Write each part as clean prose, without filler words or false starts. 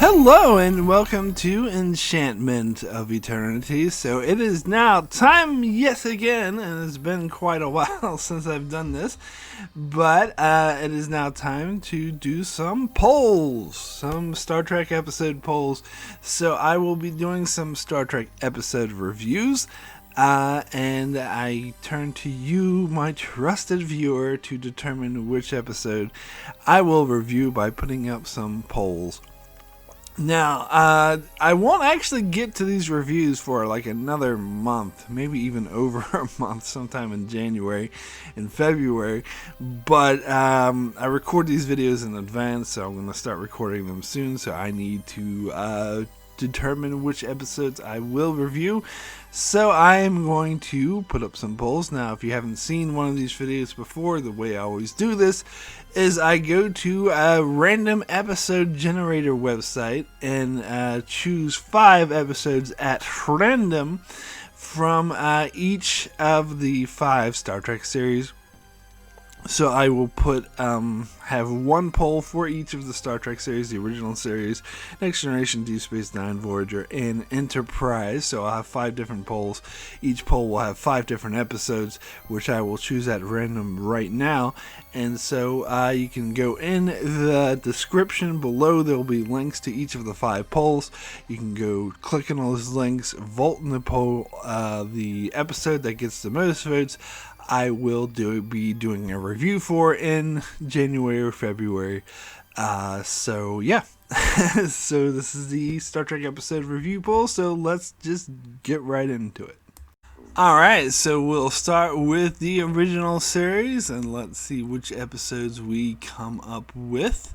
Hello and welcome to Enchantment of Eternity. So it is now time yet again, and it's been quite a while since I've done this, but it is now time to do some polls, some Star Trek episode polls. So I will be doing some Star Trek episode reviews, and I turn to you, my trusted viewer, to determine which episode I will review by putting up some polls. Now, I won't actually get to these reviews for like another month, maybe even over a month, sometime in January and February, but I record these videos in advance, so I'm going to start recording them soon, so I need to determine which episodes I will review. So I am going to put up some polls. Now, if you haven't seen one of these videos before, the way I always do this is I go to a random episode generator website and choose 5 episodes at random from each of the 5 Star Trek series. So I will put have one poll for each of the Star Trek series, the original series, Next Generation, Deep Space Nine, Voyager, and Enterprise. So I'll have 5 different polls. Each poll will have 5 different episodes, which I will choose at random right now. And so you can go in the description below. There will be links to each of the 5 polls. You can go click on those links, vote in the poll. The episode that gets the most votes, I will be doing a review for in January or February. So yeah. So this is the Star Trek episode review poll, so let's just get right into it. Alright, so we'll start with the original series, and let's see which episodes we come up with.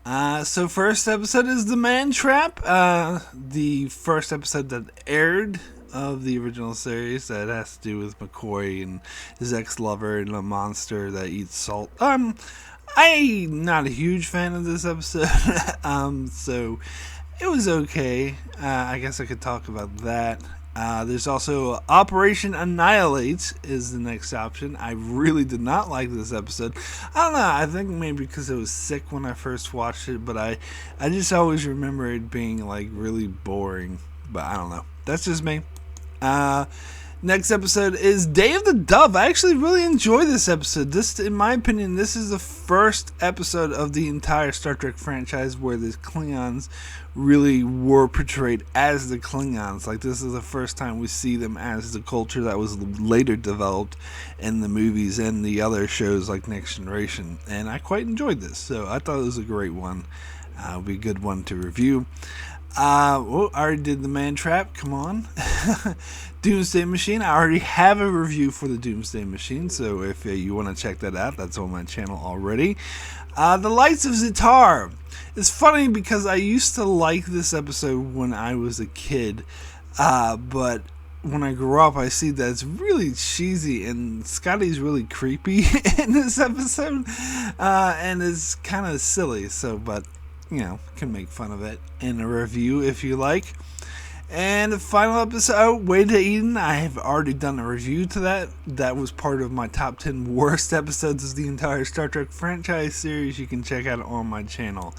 So first episode is The Man Trap, the first episode that aired of the original series that has to do with McCoy and his ex-lover and a monster that eats salt. I'm not a huge fan of this episode, so it was okay. I guess I could talk about that. There's also Operation Annihilate is the next option. I really did not like this episode. I don't know, I think maybe because I was sick when I first watched it, but I just always remember it being like really boring, but I don't know. That's just me. Next episode is Day of the Dove. I actually really enjoy this episode. This, in my opinion, this is the first episode of the entire Star Trek franchise where the Klingons really were portrayed as the Klingons. Like, this is the first time we see them as the culture that was later developed in the movies and the other shows like Next Generation. And I quite enjoyed this, so I thought it was a great one. It'll be a good one to review. I already did The Man Trap. Come on. Doomsday Machine. I already have a review for the Doomsday Machine, so if you want to check that out, that's on my channel already. The Lights of Zitar. It's funny because I used to like this episode when I was a kid, but when I grew up, I see that it's really cheesy, and Scotty's really creepy in this episode, and it's kind of silly. So, but you know, can make fun of it in a review if you like. And the final episode, Way to Eden. I have already done a review to that. That was part of my top 10 worst episodes of the entire Star Trek franchise series. You can check out on my channel.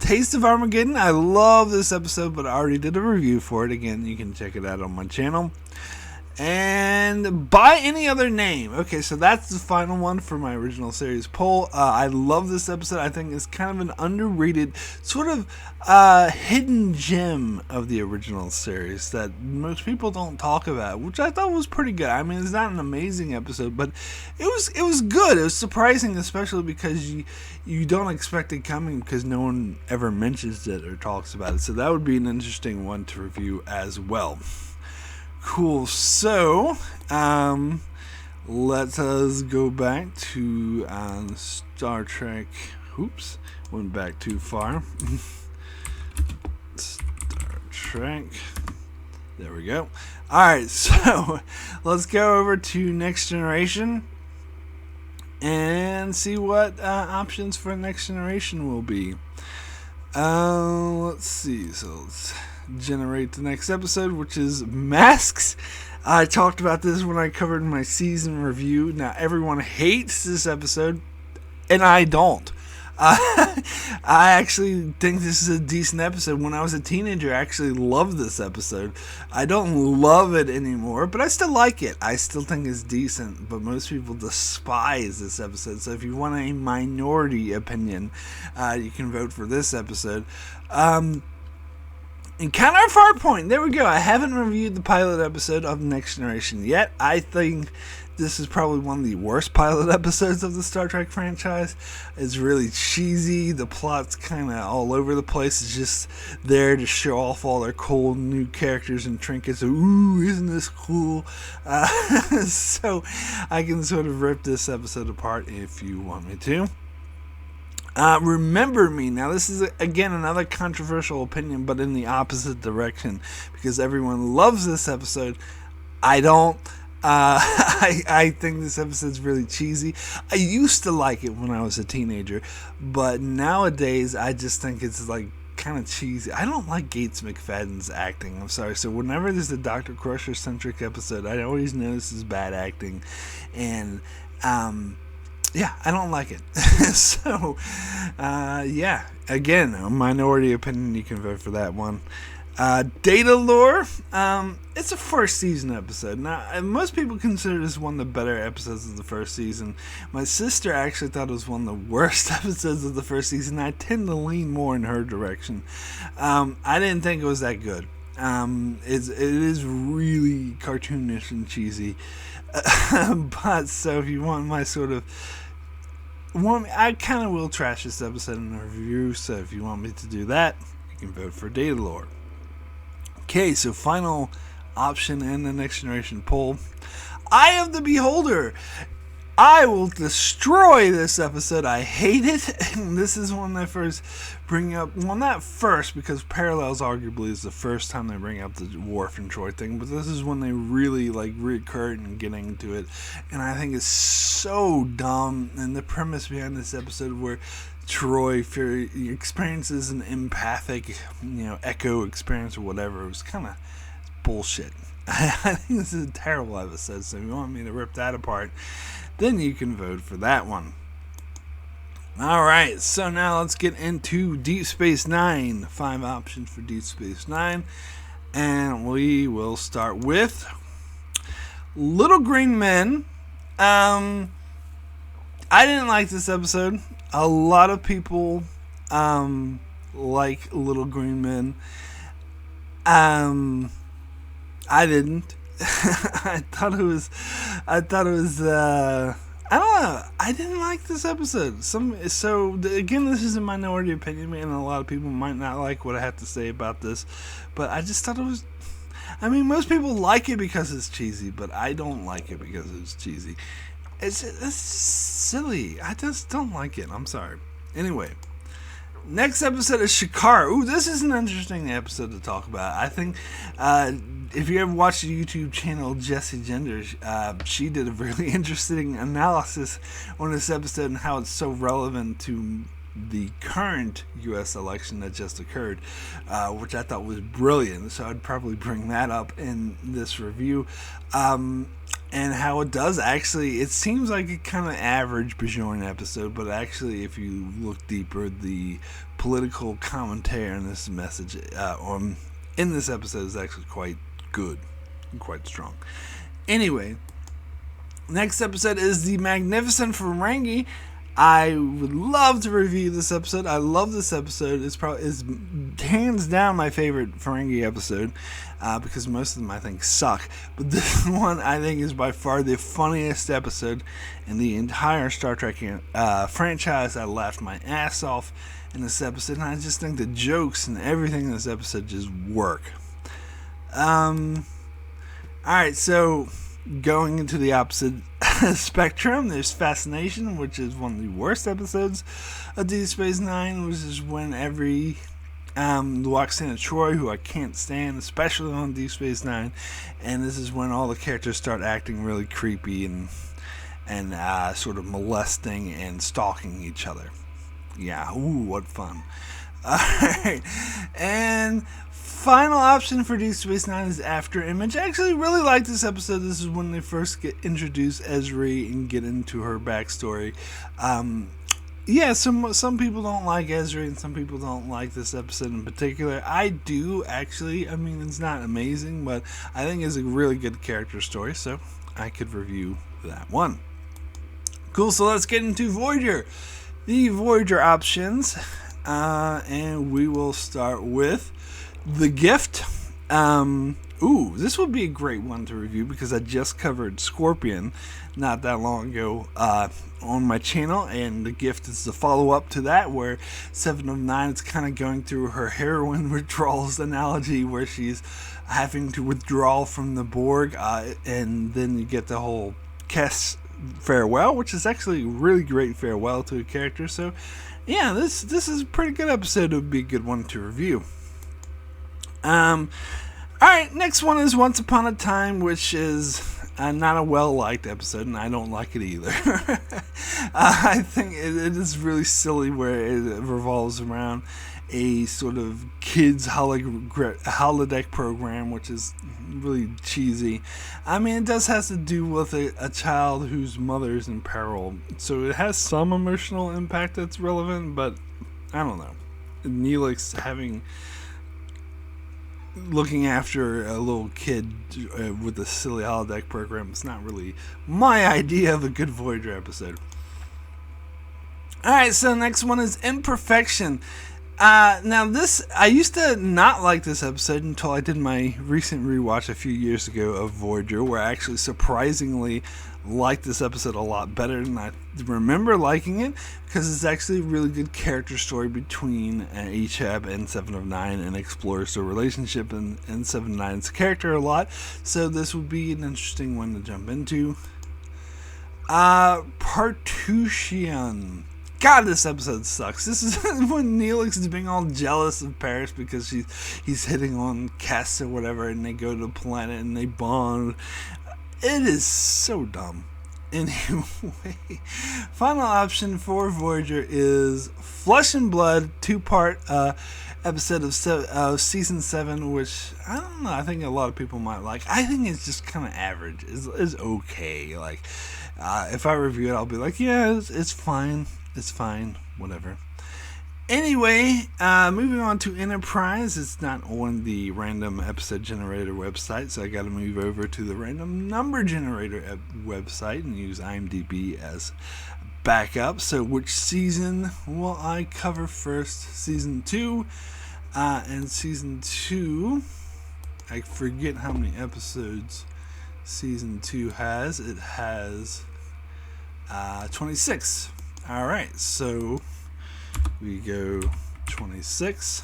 Taste of Armageddon. I love this episode, but I already did a review for it. Again, you can check it out on my channel. And By Any Other Name. Okay, so that's the final one for my original series poll. I love this episode. I think it's kind of an underrated, sort of hidden gem of the original series that most people don't talk about, which I thought was pretty good. I mean, it's not an amazing episode, but it was good. It was surprising, especially because you don't expect it coming because no one ever mentions it or talks about it. So that would be an interesting one to review as well. Cool, so let us go back to Star Trek. Oops, went back too far. Star Trek. There we go. Alright, so let's go over to Next Generation and see what options for Next Generation will be. Let's see, so let's generate the next episode, which is Masks. I talked about this when I covered my season review. Now, everyone hates this episode, and I don't. I actually think this is a decent episode. When I was a teenager, I actually loved this episode. I don't love it anymore, but I still like it. I still think it's decent, but most people despise this episode. So if you want a minority opinion, you can vote for this episode. And counterpart point, there we go. I haven't reviewed the pilot episode of Next Generation yet. I think this is probably one of the worst pilot episodes of the Star Trek franchise. It's really cheesy. The plot's kind of all over the place. It's just there to show off all their cool new characters and trinkets. Ooh, isn't this cool? So I can sort of rip this episode apart if you want me to. Remember Me. Now, this is, again, another controversial opinion, but in the opposite direction, because everyone loves this episode. I don't. I think this episode's really cheesy. I used to like it when I was a teenager, but nowadays I just think it's like kind of cheesy. I don't like Gates McFadden's acting. I'm sorry. So whenever there's a Dr. Crusher centric episode, I always notice his bad acting, and yeah, I don't like it. So yeah, again, a minority opinion. You can vote for that one. Data Lore, it's a first season episode. Now, most people consider this one of the better episodes of the first season. My sister actually thought it was one of the worst episodes of the first season. I tend to lean more in her direction. I didn't think it was that good. It is really cartoonish and cheesy. But, so if you want my sort of... I kind of will trash this episode in a review, so if you want me to do that, you can vote for Data Lore. Okay, so final option in the Next Generation poll. Eye of the Beholder. I will destroy this episode. I hate it. And this is one I first bring up. Well, not first, because Parallels arguably is the first time they bring up the Worf and Troy thing. But this is when they really reoccur and get into it. And I think it's so dumb. And the premise behind this episode where Troy experiences an empathic, echo experience or whatever. It was kind of bullshit. I think this is a terrible episode, so if you want me to rip that apart, then you can vote for that one. Alright, so now let's get into Deep Space Nine. 5 options for Deep Space Nine. And we will start with Little Green Men. I didn't like this episode. A lot of people like Little Green Men. I didn't. I thought it was I don't know. I didn't like this episode. Again, this is a minority opinion, and a lot of people might not like what I have to say about this, but I just thought it was... I mean, most people like it because it's cheesy, but I don't like it because it's cheesy. It's silly. I just don't like it. I'm sorry. Anyway, next episode is Shakara. Ooh, this is an interesting episode to talk about. I think if you ever watched the YouTube channel Jessie Gender, she did a really interesting analysis on this episode and how it's so relevant to the current U.S. election that just occurred, which I thought was brilliant. So I'd probably bring that up in this review. And how it does actually, it seems like a kind of average Bajoran episode, but actually, if you look deeper, the political commentary in this message, in this episode, is actually quite good and quite strong. Anyway, next episode is The Magnificent Ferengi. I would love to review this episode. I love this episode. It's hands down my favorite Ferengi episode, because most of them I think suck. But this one I think is by far the funniest episode in the entire Star Trek franchise. I laughed my ass off in this episode, and I just think the jokes and everything in this episode just work. Alright, so going into the opposite spectrum, there's Fascination, which is one of the worst episodes of Deep Space Nine, which is when Loxana Troy, who I can't stand, especially on Deep Space Nine, and this is when all the characters start acting really creepy and sort of molesting and stalking each other. Yeah, ooh, what fun. Alright, and final option for Deep Space Nine is After Image. I actually really like this episode. This is when they first get introduced Ezri and get into her backstory. Yeah, some people don't like Ezra, and some people don't like this episode in particular. I do actually. I mean, it's not amazing, but I think it's a really good character story, so I could review that one. Cool. So let's get into Voyager. The Voyager options, and we will start with The Gift. This would be a great one to review because I just covered Scorpion not that long ago on my channel, and The Gift is the follow-up to that, where 7 of 9 is kind of going through her heroin withdrawals analogy, where she's having to withdraw from the Borg, and then you get the whole Kes farewell, which is actually a really great farewell to a character. So yeah, this is a pretty good episode. It would be a good one to review. Alright, next one is Once Upon a Time, which is not a well-liked episode, and I don't like it either. I think it is really silly, where it revolves around a sort of kids holodeck program, which is really cheesy. I mean, it does have to do with a child whose mother is in peril, so it has some emotional impact that's relevant, but I don't know. Neelix looking after a little kid with a silly holodeck program is not really my idea of a good Voyager episode. Alright, so next one is Imperfection. Now this, I used to not like this episode until I did my recent rewatch a few years ago of Voyager, where I actually surprisingly liked this episode a lot better than I remember liking it, because it's actually a really good character story between Achab and 7 of 9, and explores the relationship and 7 of 9's character a lot. So this would be an interesting one to jump into. Partouchian. God, this episode sucks. This is when Neelix is being all jealous of Paris because he's hitting on Kes or whatever, and they go to the planet and they bond. It is so dumb. Anyway, final option for Voyager is Flesh and Blood, 2-part episode of season 7, which I don't know. I think a lot of people might like. I think it's just kind of average. It's okay. Like, if I review it, I'll be like, yeah, it's fine. It's fine, whatever. Anyway, moving on to Enterprise. It's not on the random episode generator website, so I got to move over to the random number generator website and use IMDb as backup. So which season will I cover first? Season 2. And season 2, I forget how many episodes season 2 has. It has 26. Alright, so we go 26.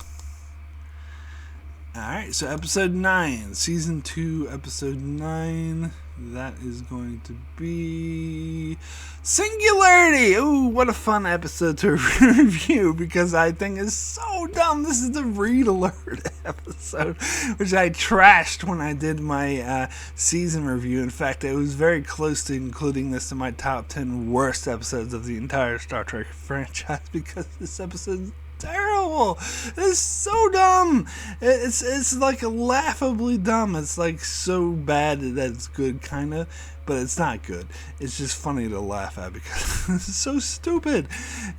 Alright, so episode 9, season 2, episode 9. That is going to be Singularity. Ooh, what a fun episode to review, because I think it's so dumb. This is the Read Alert episode, which I trashed when I did my season review. In fact, it was very close to including this in my top 10 worst episodes of the entire Star Trek franchise, because this episode is terrible. It's so dumb. It's like laughably dumb. It's like so bad that it's good, kind of, but it's not good. It's just funny to laugh at because it's so stupid.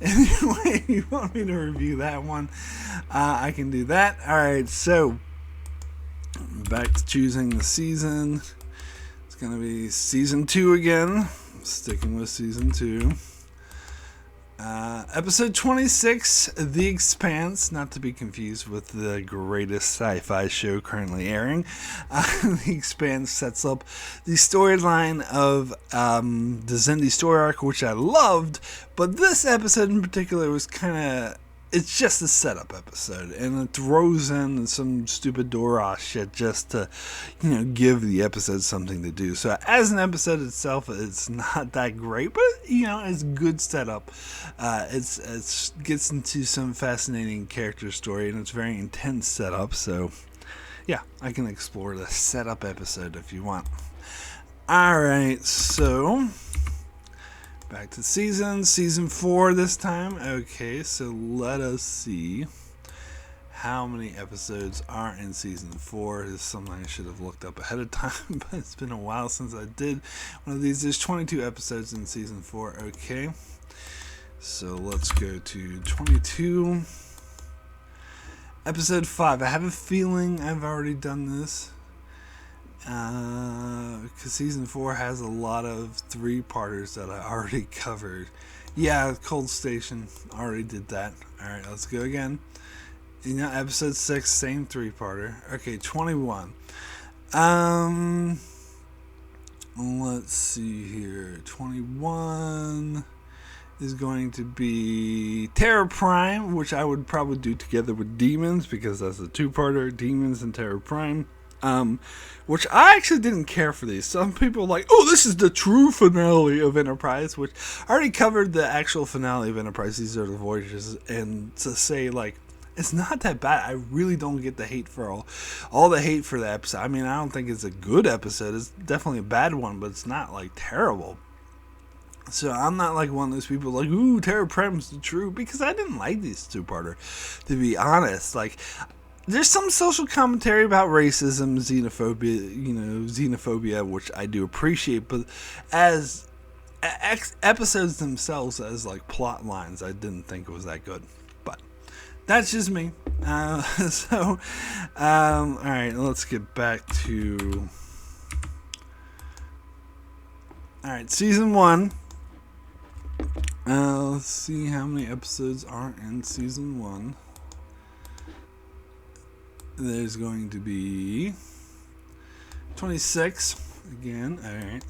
Anyway, if you want me to review that one, I can do that. Alright, so back to choosing the season. It's going to be season 2 again. Sticking with season 2. Episode 26, The Expanse, not to be confused with the greatest sci-fi show currently airing. The Expanse sets up the storyline of the Xindi story arc, which I loved, but this episode in particular was it's just a setup episode, and it throws in some stupid Dora shit just to, give the episode something to do. So as an episode itself, it's not that great, but it's good setup. It gets into some fascinating character story, and it's very intense setup. So yeah, I can explore the setup episode if you want. All right, so back to season 4 this time. Okay, so let us see how many episodes are in season 4. This is something I should have looked up ahead of time, but it's been a while since I did one of these. There's 22 episodes in season 4. Okay, So let's go to 22. Episode 5. I have a feeling I've already done this. Because season 4 has a lot of 3-parters that I already covered. Yeah, Cold Station. Already did that. Alright, let's go again. Episode 6, same 3-parter. Okay, 21. Let's see here. 21 is going to be Terror Prime, which I would probably do together with Demons, because that's a 2-parter, Demons and Terror Prime. Which I actually didn't care for these. Some people are like, oh, this is the true finale of Enterprise, which I already covered the actual finale of Enterprise. These are the Voyagers, and to say, like, it's not that bad. I really don't get the hate for all the hate for the episode. I mean, I don't think it's a good episode. It's definitely a bad one, but it's not, like, terrible. So I'm not like one of those people like, ooh, Terror Prime's the true, because I didn't like these 2-parter, to be honest. Like, there's some social commentary about racism, xenophobia, which I do appreciate, but as episodes themselves, as like plot lines, I didn't think it was that good. But that's just me. Alright, let's get back to... Alright, season 1. Let's see how many episodes are in season 1. There's going to be 26 again. Alright.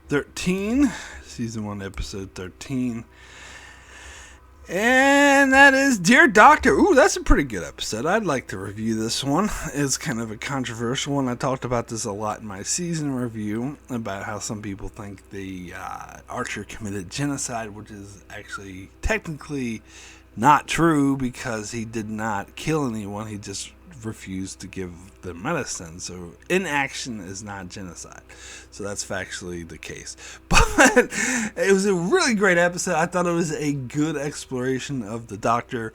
13. Season 1, episode 13. And that is Dear Doctor. Ooh, that's a pretty good episode. I'd like to review this one. It's kind of a controversial one. I talked about this a lot in my season review, about how some people think the Archer committed genocide, which is actually technically not true, because he did not kill anyone. He just refused to give the medicine. So inaction is not genocide. So that's factually the case. But it was a really great episode. I thought it was a good exploration of the Doctor.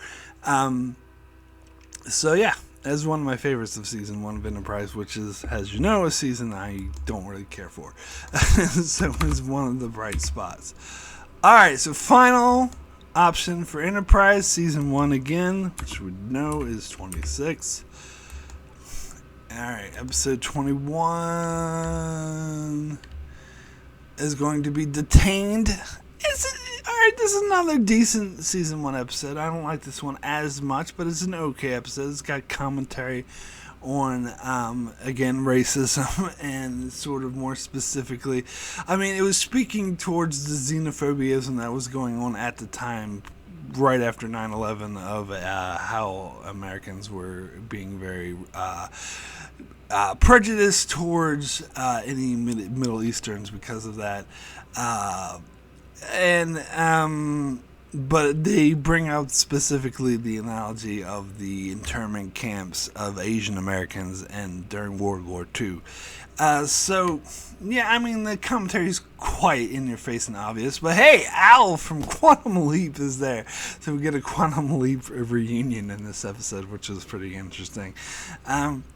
So yeah, as one of my favorites of season 1 of Enterprise, which is, as you know, a season I don't really care for. So it's one of the bright spots. Alright, so final option for Enterprise, season 1 again, which we know is 26. Alright, episode 21 is going to be Detained. Alright, this is another decent season 1 episode. I don't like this one as much, but it's an okay episode. It's got commentary on, again, racism, and sort of more specifically, I mean, it was speaking towards the xenophobia that was going on at the time, right after 9/11, of how Americans were being very prejudiced towards any Middle Easterns because of that. But they bring out specifically the analogy of the internment camps of Asian Americans and during World War II. So, yeah, I mean, the commentary is quite in your face and obvious. But hey, Al from Quantum Leap is there. So we get a Quantum Leap reunion in this episode, which is pretty interesting.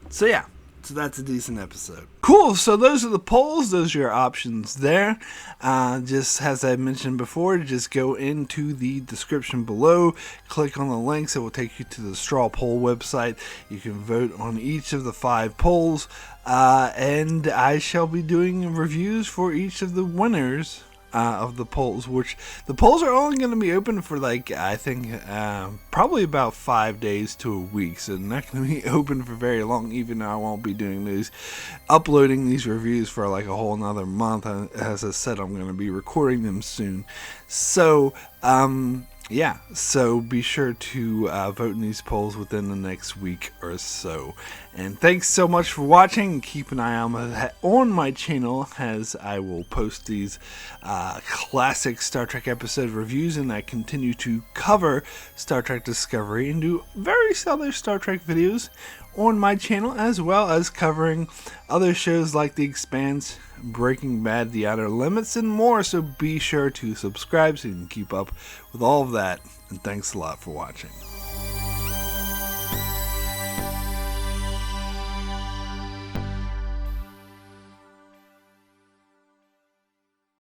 So yeah. So that's a decent episode. Cool, so those are the polls. Those are your options there. Just as I mentioned before, just go into the description below, click on the links. It will take you to the straw poll website. You can vote on each of the 5 polls, and I shall be doing reviews for each of the winners of the polls, which the polls are only going to be open for, like, I think probably about 5 days to a week, so they're not going to be open for very long, even though I won't be uploading these reviews for like a whole another month. As I said, I'm going to be recording them soon, so yeah, so be sure to vote in these polls within the next week or so. And thanks so much for watching. Keep an eye on my channel, as I will post these classic Star Trek episode reviews, and I continue to cover Star Trek Discovery and do various other Star Trek videos on my channel, as well as covering other shows like The Expanse, Breaking Bad, The Outer Limits, and more. So be sure to subscribe so you can keep up with all of that. And thanks a lot for watching.